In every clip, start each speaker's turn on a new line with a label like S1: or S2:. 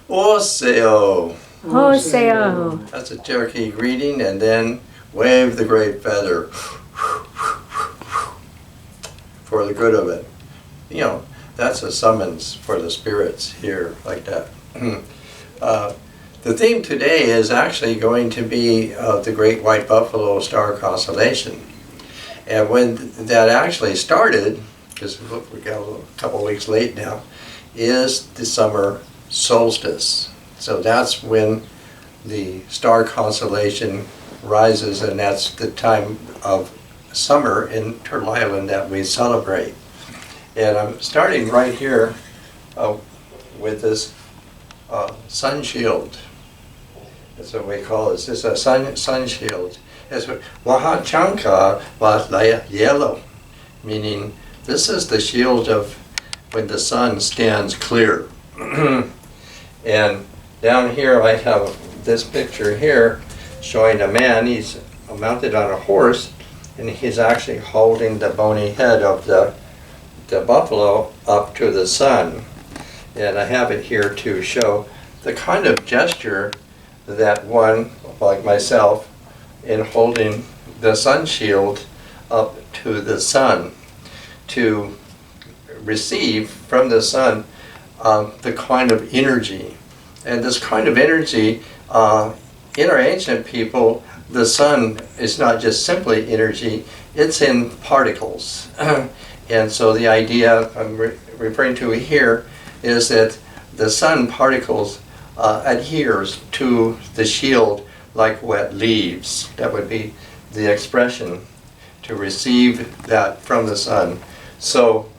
S1: Oseo.
S2: Oseo.
S1: That's a Cherokee greeting, and then wave the great feather for the good of it. You know, that's a summons for the spirits here, like that. The theme today is actually going to be the Great White Buffalo Star Constellation. And when that actually started, because we got a couple weeks late now, is the summer solstice. So that's when the star constellation rises, and that's the time of summer in Turtle Island that we celebrate. And I'm starting right here with this sun shield. That's what we call it. It's a sun shield. It's Wahachanka Watlaya yellow, meaning this is the shield of when the sun stands clear. And down here I have this picture here showing a man. He's mounted on a horse, and he's actually holding the bony head of the buffalo up to the sun. And I have it here to show the kind of gesture that one, like myself, in holding the sun shield up to the sun, to receive from the sun the kind of energy. And this kind of energy, in our ancient people, the sun is not just simply energy, it's in particles. And so the idea I'm referring to here is that the sun particles adheres to the shield like wet leaves. That would be the expression, to receive that from the sun. So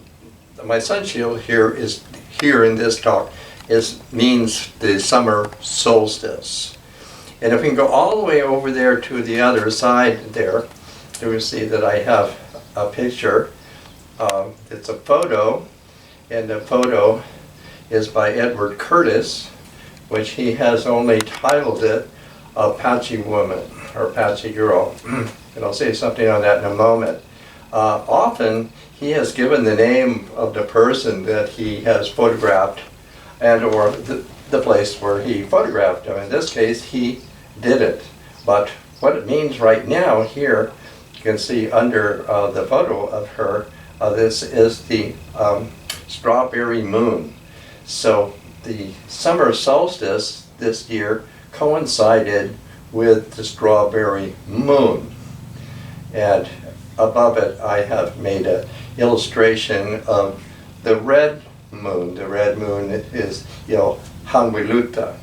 S1: my sun shield here is here in this talk means the summer solstice. And if we can go all the way over there to the other side there, you will see that I have a picture. It's a photo, and the photo is by Edward Curtis, which he has only titled it Apache Woman or Apache Girl. And I'll say something on that in a moment. Often he has given the name of the person that he has photographed and or the place where he photographed him. In this case, he did it. But what it means right now here, you can see under the photo of her, this is the strawberry moon. So the summer solstice this year coincided with the strawberry moon. And above it I have made an illustration of the red moon. The red moon is, you know, Hanwiluta,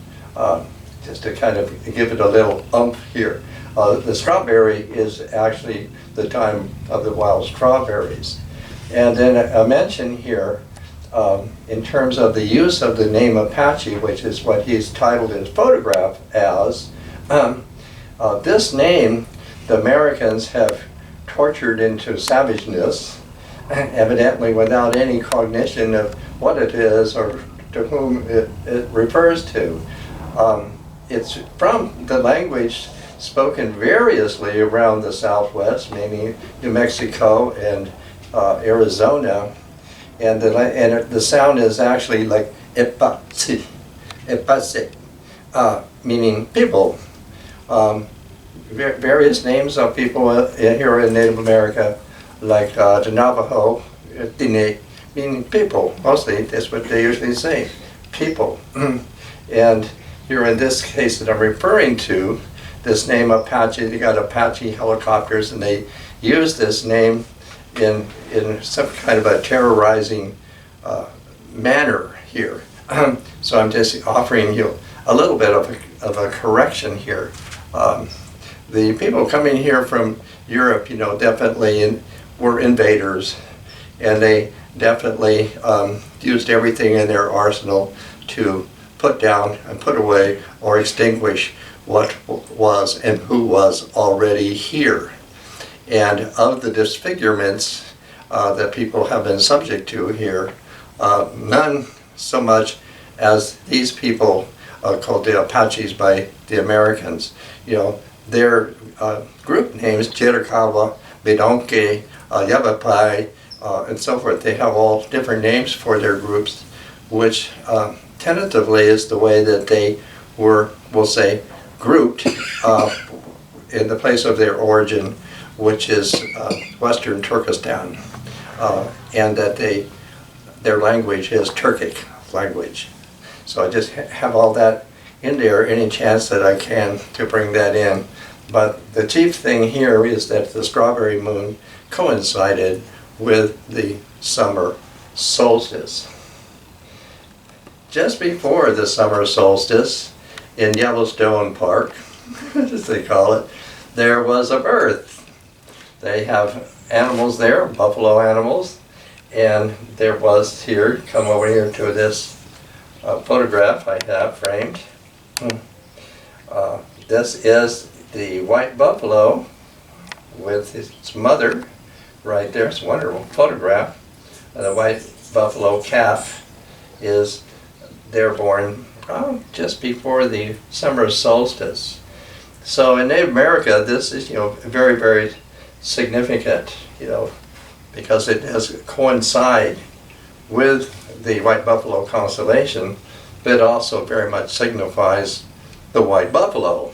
S1: just to kind of give it a little umph here. The strawberry is actually the time of the wild strawberries. And then a mention here in terms of the use of the name Apache, which is what he's titled his photograph as. This name the Americans have tortured into savageness, evidently without any cognition of what it is or to whom it refers to. It's from the language spoken variously around the Southwest, mainly New Mexico and Arizona, and the sound is actually like epatsi, meaning people. Various names of people here in Native America, like the Navajo, Tine, meaning people. Mostly, that's what they usually say, people. And here in this case that I'm referring to, this name Apache, they got Apache helicopters, and they use this name in some kind of a terrorizing manner here. So I'm just offering you a little bit of a correction here. The people coming here from Europe, you know, definitely were invaders, and they definitely used everything in their arsenal to put down and put away or extinguish what was and who was already here. And of the disfigurements that people have been subject to here, none so much as these people called the Apaches by the Americans. You know, their group names, Chiricahua, Bedonke, Yavapai, and so forth, they have all different names for their groups, which tentatively is the way that they were, we'll say, grouped in the place of their origin, which is Western Turkestan, and that their language is Turkic language. So I just have all that in there, any chance that I can to bring that in. But the chief thing here is that the strawberry moon coincided with the summer solstice. Just before the summer solstice, in Yellowstone Park, as they call it, there was a birth. They have animals there, buffalo animals, and there was here, come over here to this photograph I have framed. This is the white buffalo with its mother right there. It's a wonderful photograph. The white buffalo calf is they're born just before the summer solstice. So in Native America, this is very, very significant, because it does coincide with the white buffalo constellation, but it also very much signifies the white buffalo.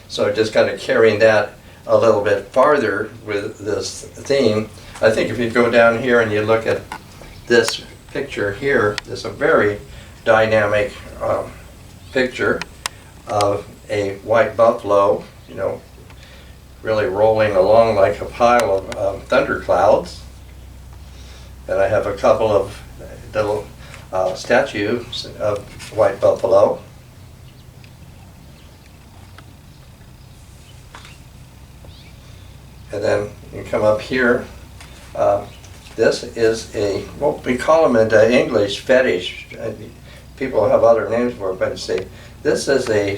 S1: So just kind of carrying that a little bit farther with this theme. I think if you go down here and you look at this picture here, there's a very dynamic picture of a white buffalo, really rolling along like a pile of thunderclouds. And I have a couple of little statues of white buffalo. And then you come up here. This is what we call them in English, fetish. People have other names for it, but this is a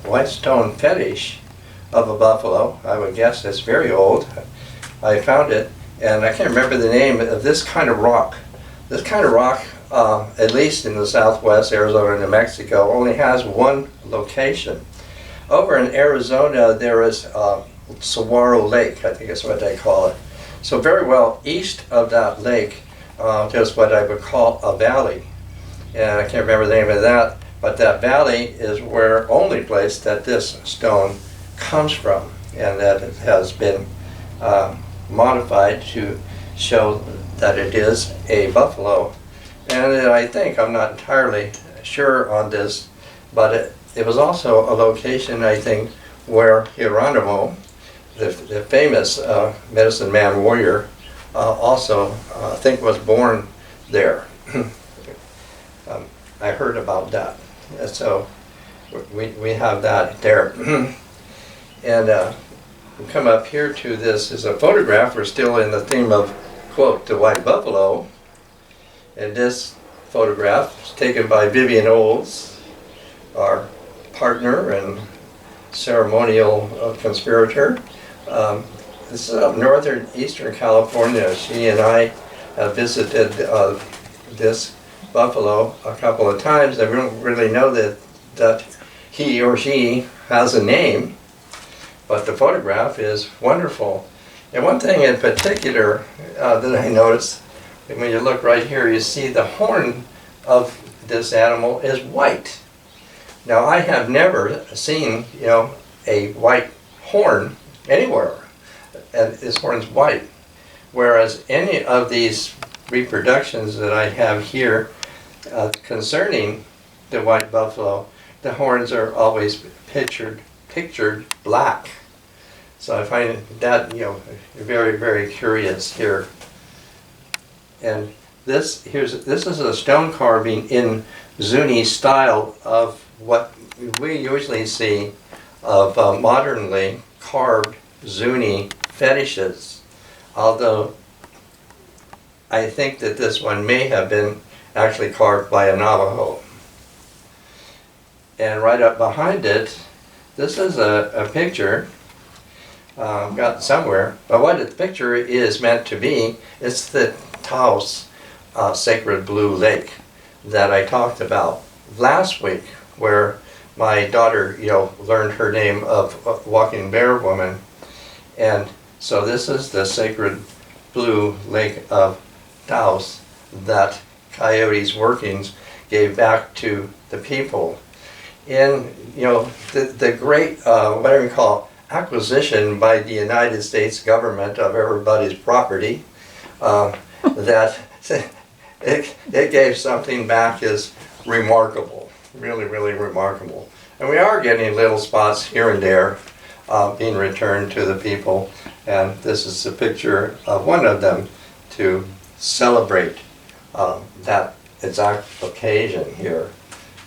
S1: white stone fetish of a buffalo. I would guess it's very old. I found it, and I can't remember the name of this kind of rock. This kind of rock, at least in the southwest, Arizona and New Mexico, only has one location. Over in Arizona, there is Saguaro Lake, I think is what they call it. So very well east of that lake, there's what I would call a valley. And I can't remember the name of that, but that valley is where only place that this stone comes from, and that it has been modified to show that it is a buffalo. And I think, I'm not entirely sure on this, but it was also a location, I think, where Hieronymo, the famous medicine man warrior, also I think was born there. I heard about that. And so we have that there. And we come up here to this is a photograph. We're still in the theme of, quote, the white buffalo. And this photograph is taken by Vivian Olds, our partner and ceremonial conspirator. This is up northern eastern California. She and I have visited this buffalo a couple of times. I don't really know that he or she has a name, but the photograph is wonderful. And one thing in particular that I noticed, when you look right here, you see the horn of this animal is white. Now I have never seen, a white horn anywhere, and this horn's white. Whereas any of these reproductions that I have here concerning the white buffalo, the horns are always pictured black. So I find that very, very curious here. And this is a stone carving in Zuni style of what we usually see of modernly carved Zuni fetishes, although I think that this one may have been actually carved by a Navajo. And right up behind it, this is a picture got somewhere, but what the picture is meant to be, it's the Taos Sacred Blue Lake that I talked about last week, where my daughter, learned her name of Walking Bear Woman. And so this is the Sacred Blue Lake of Taos that Coyote's workings gave back to the people. In the great what we call acquisition by the United States government of everybody's property, that it gave something back is remarkable, really, really remarkable. And we are getting little spots here and there being returned to the people, and this is a picture of one of them to celebrate that exact occasion here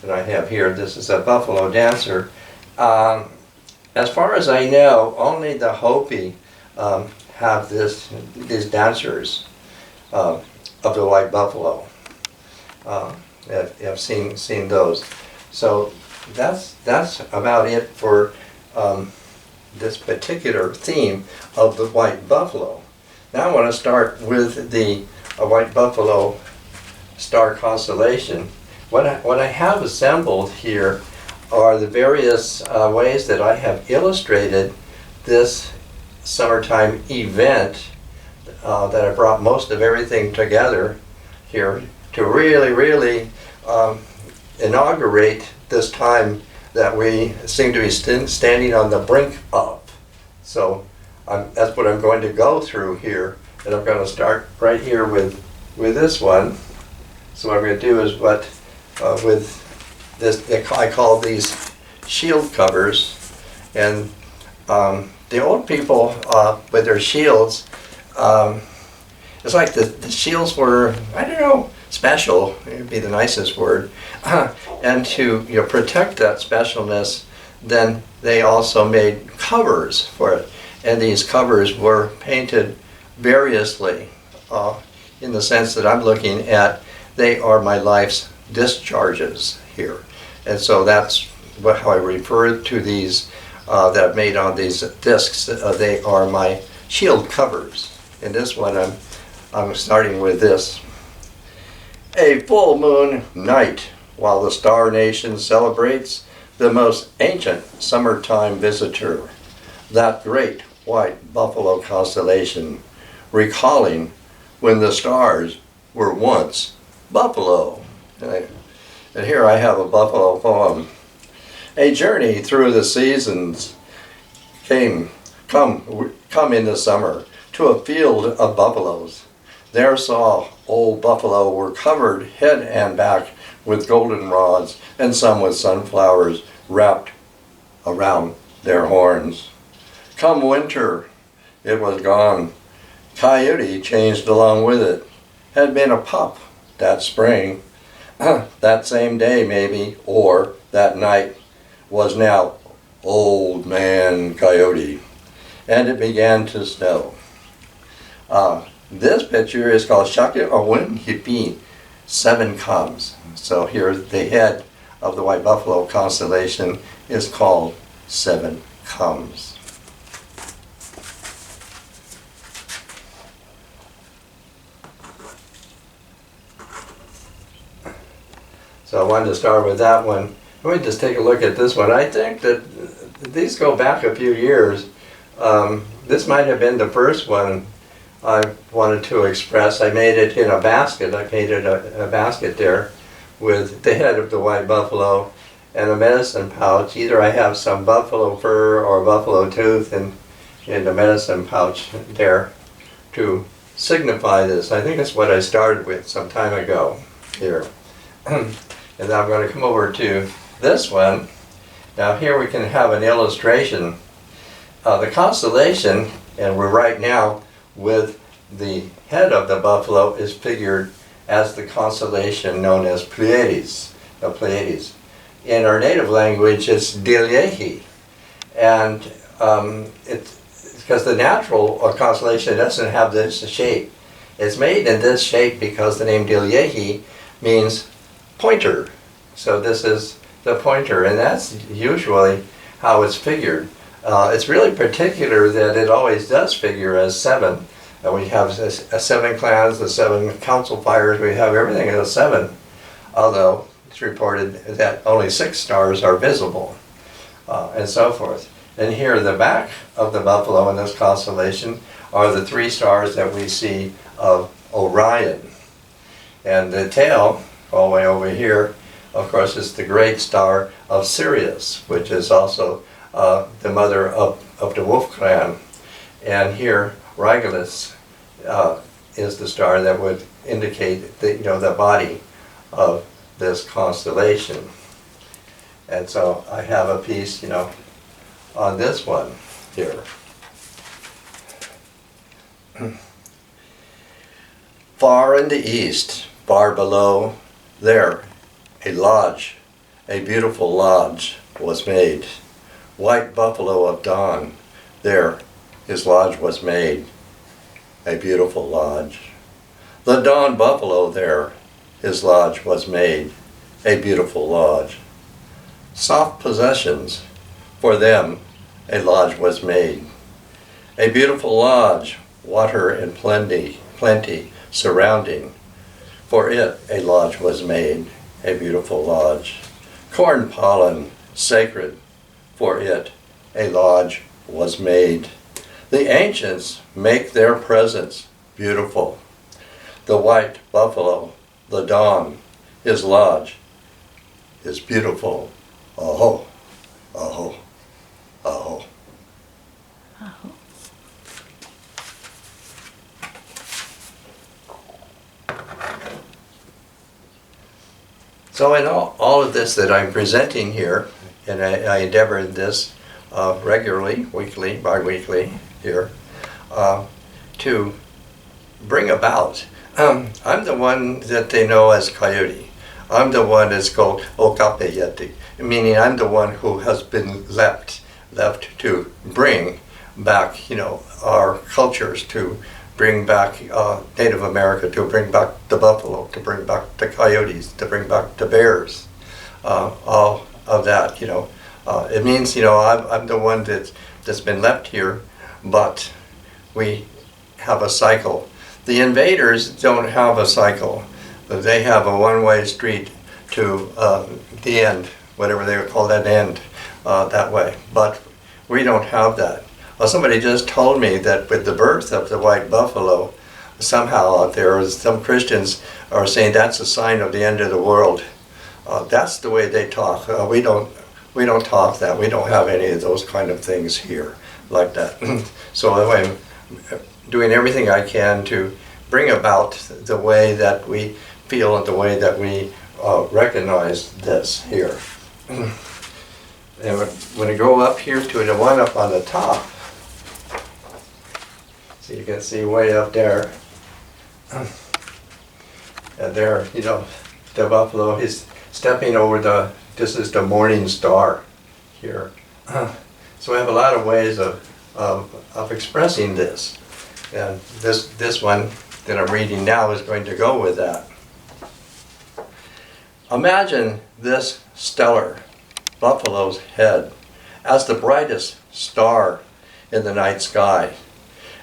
S1: that I have here. This is a buffalo dancer. As far as I know, only the Hopi have these dancers of the white buffalo. I've seen those. So that's about it for this particular theme of the white buffalo. Now I want to start with the white buffalo star constellation. What I have assembled here are the various ways that I have illustrated this summertime event that I brought most of everything together here to really inaugurate this time that we seem to be standing on the brink of. So that's what I'm going to go through here, and I'm going to start right here with this one. So what I'm going to do is with this, I call these shield covers, and the old people with their shields, it's like the shields were, I don't know, special, would be the nicest word, and to protect that specialness, then they also made covers for it, and these covers were painted variously in the sense that I'm looking at. They are my life's discharges here, and so that's how I refer to these that I've made on these discs. They are my shield covers. In this one I'm starting with this. A full moon night while the Star Nation celebrates the most ancient summertime visitor, that great white buffalo constellation, recalling when the stars were once buffalo. And here I have a buffalo poem. A journey through the seasons come in the summer to a field of buffaloes. There saw old buffalo were covered head and back with goldenrods, and some with sunflowers wrapped around their horns. Come winter, it was gone. Coyote changed along with it. Had been a pup that spring. That same day maybe, or that night, was now Old Man Coyote. And it began to snow. This picture is called Shaka Awin Hipi, 7 comes. So here the head of the white buffalo constellation is called 7 comes. So I wanted to start with that one. Let me just take a look at this one. I think that these go back a few years. This might have been the first one I wanted to express. I made it in a basket. I painted a basket there with the head of the white buffalo and a medicine pouch. Either I have some buffalo fur or buffalo tooth in the medicine pouch there to signify this. I think that's what I started with some time ago here. And now I'm going to come over to this one. Now here we can have an illustration. The constellation, and we're right now with the head of the buffalo, is figured as the constellation known as Pleiades. Pleiades. In our native language, it's Dilyehi, and it's because the natural constellation doesn't have this shape. It's made in this shape because the name Dilyehi means pointer. So this is the pointer, and that's usually how it's figured. It's really particular that it always does figure as 7. We have 7 clans, the 7 council fires, we have everything as 7, although it's reported that only 6 stars are visible, and so forth. And here, the back of the buffalo in this constellation are the 3 stars that we see of Orion. And the tail all the way over here, of course, is the great star of Sirius, which is also the mother of the Wolf Clan. And here, Regulus is the star that would indicate the, the body of this constellation. And so I have a piece, on this one here. Far in the east, far below, there, a lodge, a beautiful lodge was made. White buffalo of dawn, there his lodge was made. A beautiful lodge. The dawn buffalo there, his lodge was made. A beautiful lodge. Soft possessions, for them a lodge was made. A beautiful lodge, water and plenty surrounding. For it a lodge was made, a beautiful lodge. Corn pollen, sacred, for it a lodge was made. The ancients make their presence beautiful. The white buffalo, the dawn, his lodge is beautiful. Aho, aho, aho. So in all of this that I'm presenting here, and I endeavor in this regularly, weekly, bi-weekly here, to bring about, I'm the one that they know as Coyote. I'm the one that's called Okapeyeti, meaning I'm the one who has been left to bring back, our cultures, to bring back Native America, to bring back the buffalo, to bring back the coyotes, to bring back the bears, all of that, It means, I'm the one that's been left here, but we have a cycle. The invaders don't have a cycle. They have a one-way street to the end, whatever they would call that end, that way. But we don't have that. Well, somebody just told me that with the birth of the white buffalo, somehow out there, some Christians are saying that's a sign of the end of the world. That's the way they talk. We don't talk that. We don't have any of those kind of things here like that. So anyway, I'm doing everything I can to bring about the way that we feel and the way that we recognize this here. And when you go up here to the one up on the top, so you can see way up there, and there, the buffalo is stepping over this is the morning star here. So we have a lot of ways of expressing this. And this one that I'm reading now is going to go with that. Imagine this stellar buffalo's head as the brightest star in the night sky,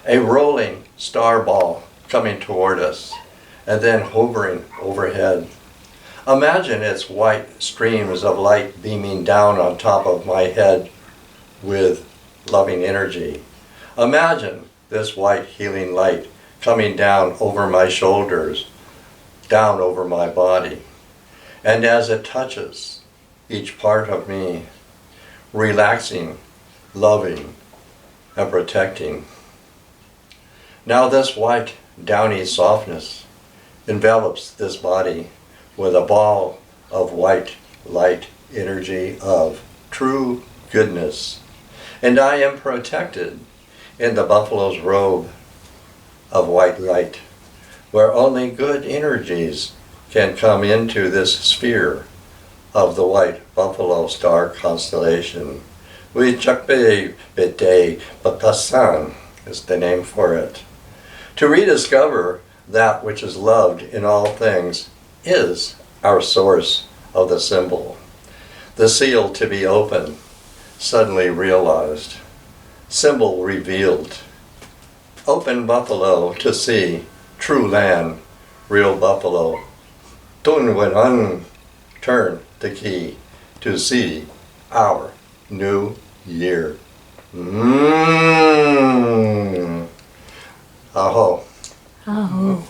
S1: a rolling star ball coming toward us and then hovering overhead. Imagine its white streams of light beaming down on top of my head with loving energy. Imagine this white healing light coming down over my shoulders, down over my body. And as it touches each part of me, relaxing, loving, and protecting. Now this white, downy softness envelops this body with a ball of white light energy of true goodness. And I am protected in the buffalo's robe of white light, where only good energies can come into this sphere of the white buffalo star constellation. Wichakpe Bete Bakasan is the name for it. To rediscover that which is loved in all things is our source of the symbol. The seal to be opened, suddenly realized. Symbol revealed. Open buffalo to see, true land, real buffalo. Tunwanan, turn the key to see our new year. Aho.
S2: Aho.